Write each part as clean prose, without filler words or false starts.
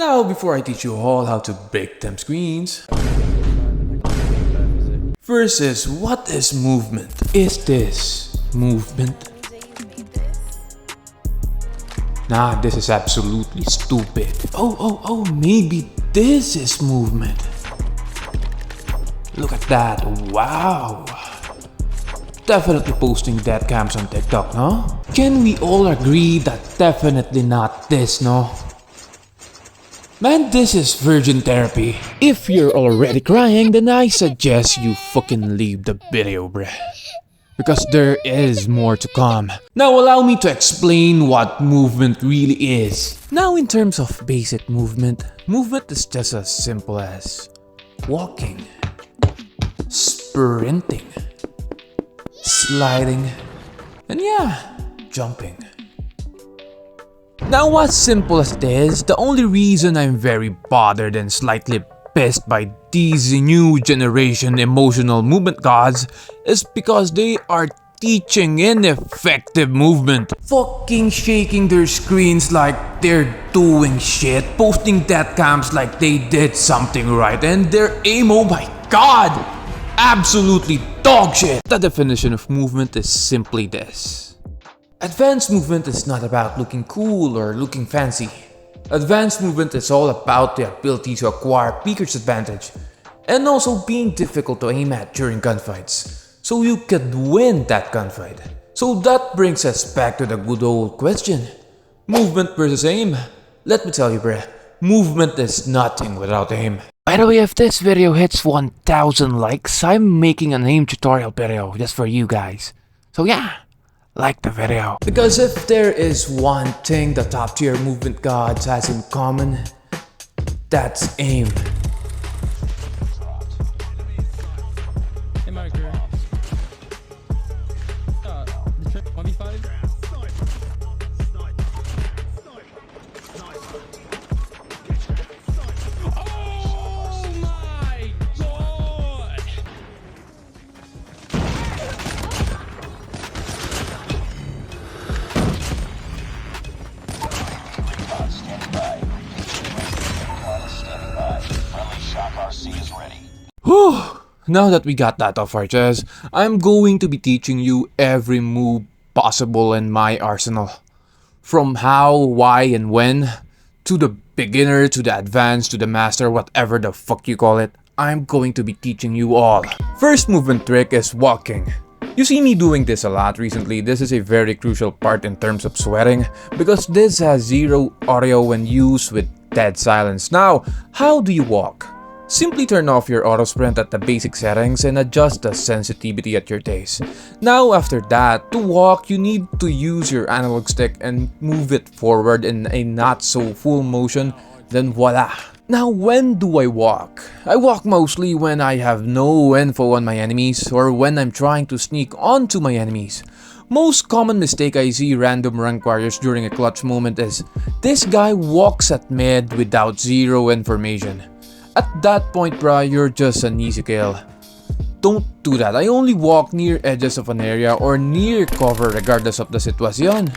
Now, before I teach you all how to break them screens, first is, what is movement? Is this movement? Nah, this is absolutely stupid. Oh, maybe this is movement. Look at that, wow. Definitely posting dead cams on TikTok, no? Can we all agree that definitely not this, no? Man, this is virgin therapy. If you're already crying, then I suggest you fucking leave the video, bruh. Because there is more to come. Now allow me to explain what movement really is. Now in terms of basic movement is just as simple as walking, sprinting, sliding, and yeah, jumping. Now as simple as it is, the only reason I'm very bothered and slightly pissed by these new generation emotional movement gods is because they are teaching ineffective movement. Fucking shaking their screens like they're doing shit, posting death cams like they did something right, and their aim, oh my god, absolutely dog shit. The definition of movement is simply this. Advanced movement is not about looking cool or looking fancy. Advanced movement is all about the ability to acquire Peeker's advantage and also being difficult to aim at during gunfights, so you could win that gunfight. So that brings us back to the good old question. Movement versus aim? Let me tell you bruh, movement is nothing without aim. By the way, if this video hits 1000 likes, I'm making an aim tutorial video just for you guys. So yeah, like the video. Because if there is one thing the top tier movement gods has in common, that's aim. Whew. Now that we got that off our chest, I'm going to be teaching you every move possible in my arsenal. From how, why, and when, to the beginner, to the advanced, to the master, whatever the fuck you call it, I'm going to be teaching you all. First movement trick is walking. You see me doing this a lot recently. This is a very crucial part in terms of sweating because this has zero audio when used with dead silence. Now, how do you walk? Simply turn off your auto sprint at the basic settings and adjust the sensitivity at your taste. Now after that, to walk you need to use your analog stick and move it forward in a not so full motion, then voila. Now when do I walk? I walk mostly when I have no info on my enemies or when I'm trying to sneak onto my enemies. Most common mistake I see random rank warriors during a clutch moment is, this guy walks at mid without zero information. At that point bruh, you're just an easy kill. Don't do that. I only walk near edges of an area or near cover regardless of the situation.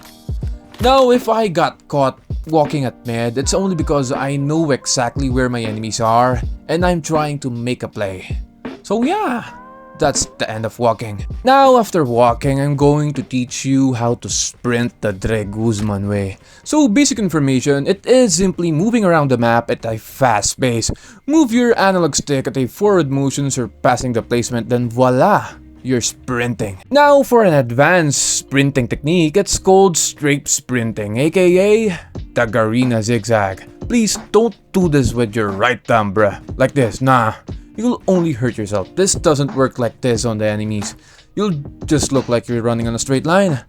Now if I got caught walking at mid, it's only because I know exactly where my enemies are and I'm trying to make a play. So yeah, that's the end of walking. Now after walking, I'm going to teach you how to sprint the Dregzmn way. So basic information, it is simply moving around the map at a fast pace. Move your analog stick at a forward motion surpassing the placement, then voila, you're sprinting. Now for an advanced sprinting technique, it's called strafe sprinting, aka the GARENA zigzag. Please don't do this with your right thumb bruh, like this, nah. You'll only hurt yourself. This doesn't work like this on the enemies. You'll just look like you're running on a straight line.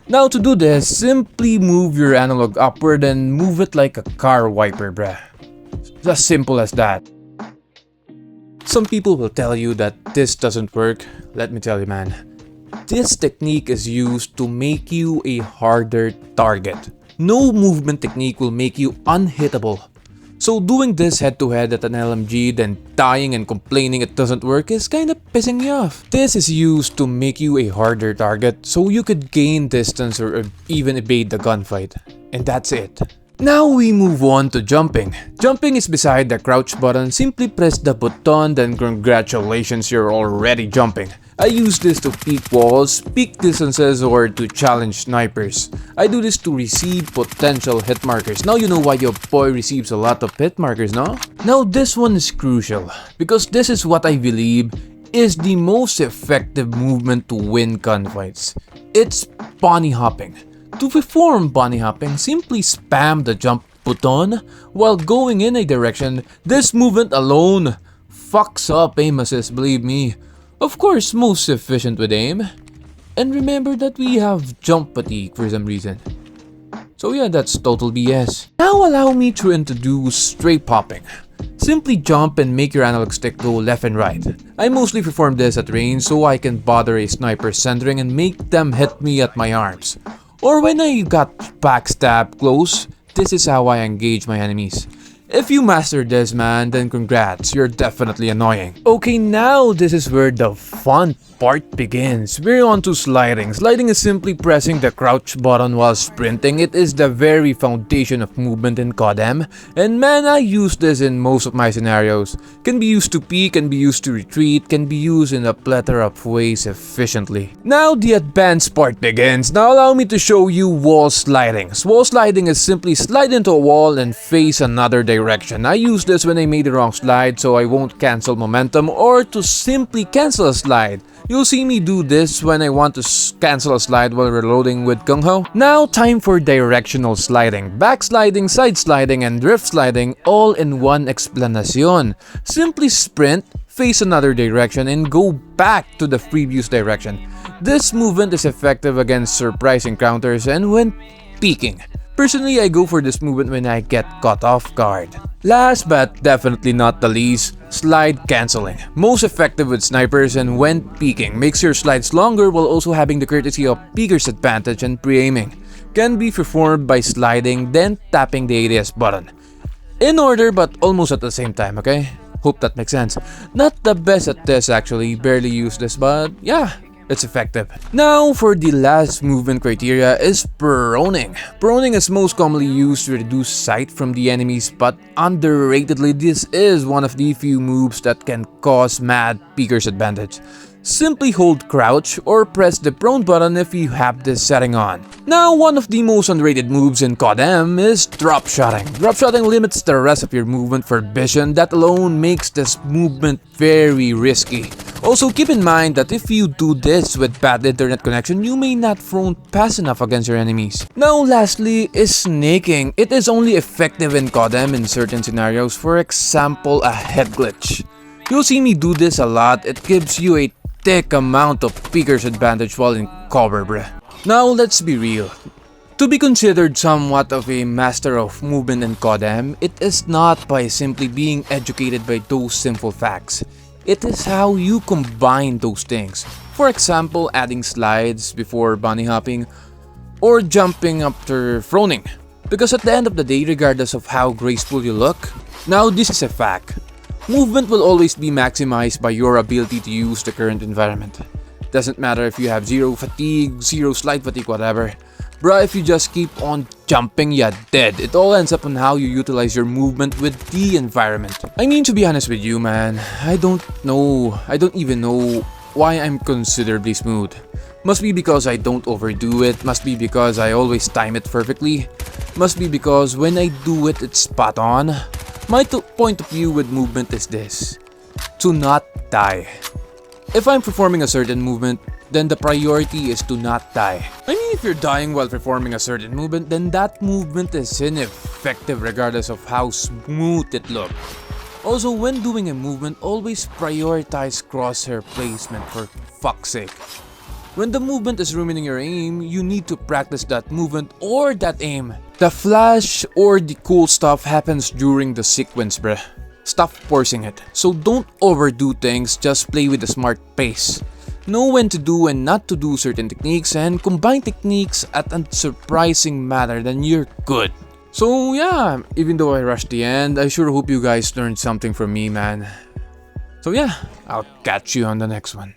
Now to do this, simply move your analog upward and move it like a car wiper bruh. It's as simple as that. Some people will tell you that this doesn't work. Let me tell you man, this technique is used to make you a harder target. No movement technique will make you unhittable. So doing this head to head at an LMG, then dying and complaining it doesn't work is kinda pissing me off. This is used to make you a harder target so you could gain distance or even evade the gunfight. And that's it. Now we move on to jumping. Jumping is beside the crouch button. Simply press the button, then congratulations, you're already jumping. I use this to peek walls, peek distances, or to challenge snipers. I do this to receive potential hit markers. Now you know why your boy receives a lot of hit markers, no? Now this one is crucial, because this is what I believe is the most effective movement to win gunfights. It's bunny hopping. To perform bunny hopping, simply spam the jump button while going in a direction. This movement alone fucks up aim assist, believe me. Of course, most efficient with aim. And remember that we have jump fatigue for some reason. So yeah, that's total BS. Now allow me to introduce strafe hopping. Simply jump and make your analog stick go left and right. I mostly perform this at range so I can bother a sniper centering and make them hit me at my arms. Or when I got backstab close, this is how I engage my enemies. If you master this, man, then congrats, you're definitely annoying. Okay, now this is where the fun part begins. We're on to sliding. Sliding is simply pressing the crouch button while sprinting. It is the very foundation of movement in Codm. And man, I use this in most of my scenarios. Can be used to peek, can be used to retreat, can be used in a plethora of ways efficiently. Now the advanced part begins. Now allow me to show you wall sliding. Wall sliding is simply slide into a wall and face another direction. I use this when I made the wrong slide so I won't cancel momentum, or to simply cancel a slide. You'll see me do this when I want to cancel a slide while reloading with Gung Ho. Now time for directional sliding. Backsliding, side sliding, and drift sliding all in one explanation. Simply sprint, face another direction, and go back to the previous direction. This movement is effective against surprise encounters and when peeking. Personally, I go for this movement when I get caught off guard. Last but definitely not the least, slide cancelling. Most effective with snipers and when peeking. Makes your slides longer while also having the courtesy of peeker's advantage and pre-aiming. Can be performed by sliding then tapping the ADS button. In order but almost at the same time, okay? Hope that makes sense. Not the best at this actually, barely use this, but yeah. It's effective. Now for the last movement criteria is proning. Proning is most commonly used to reduce sight from the enemies, but underratedly this is one of the few moves that can cause mad peeker's advantage. Simply hold crouch or press the prone button if you have this setting on. Now one of the most underrated moves in Codm is drop shotting. Drop shotting limits the rest of your movement for vision. That alone makes this movement very risky. Also keep in mind that if you do this with bad internet connection, you may not thrown fast enough against your enemies. Now lastly is snaking. It is only effective in Codm in certain scenarios, for example a head glitch. You'll see me do this a lot. It gives you a thick amount of peeker's advantage while in cover, bruh. Now let's be real. To be considered somewhat of a master of movement in Codm, it is not by simply being educated by those simple facts. It is how you combine those things. For example, adding slides before bunny hopping or jumping after throning. Because at the end of the day, regardless of how graceful you look, now this is a fact. Movement will always be maximized by your ability to use the current environment. Doesn't matter if you have zero fatigue, zero slide fatigue, whatever. Bruh, if you just keep on jumping, you're dead. It all ends up on how you utilize your movement with the environment. I mean, to be honest with you, man, I don't even know why I'm considerably smooth. Must be because I don't overdo it, must be because I always time it perfectly, must be because when I do it, it's spot on. My point of view with movement is this: to not die. If I'm performing a certain movement, then the priority is to not die. I mean, if you're dying while performing a certain movement, then that movement is ineffective regardless of how smooth it looks. Also, when doing a movement, always prioritize crosshair placement, for fuck's sake. When the movement is ruining your aim, you need to practice that movement or that aim. The flash or the cool stuff happens during the sequence, bruh. Stop forcing it. So don't overdo things, just play with a smart pace. Know when to do and not to do certain techniques and combine techniques at a surprising manner, then you're good. So yeah, even though I rushed the end, I sure hope you guys learned something from me, man. So yeah, I'll catch you on the next one.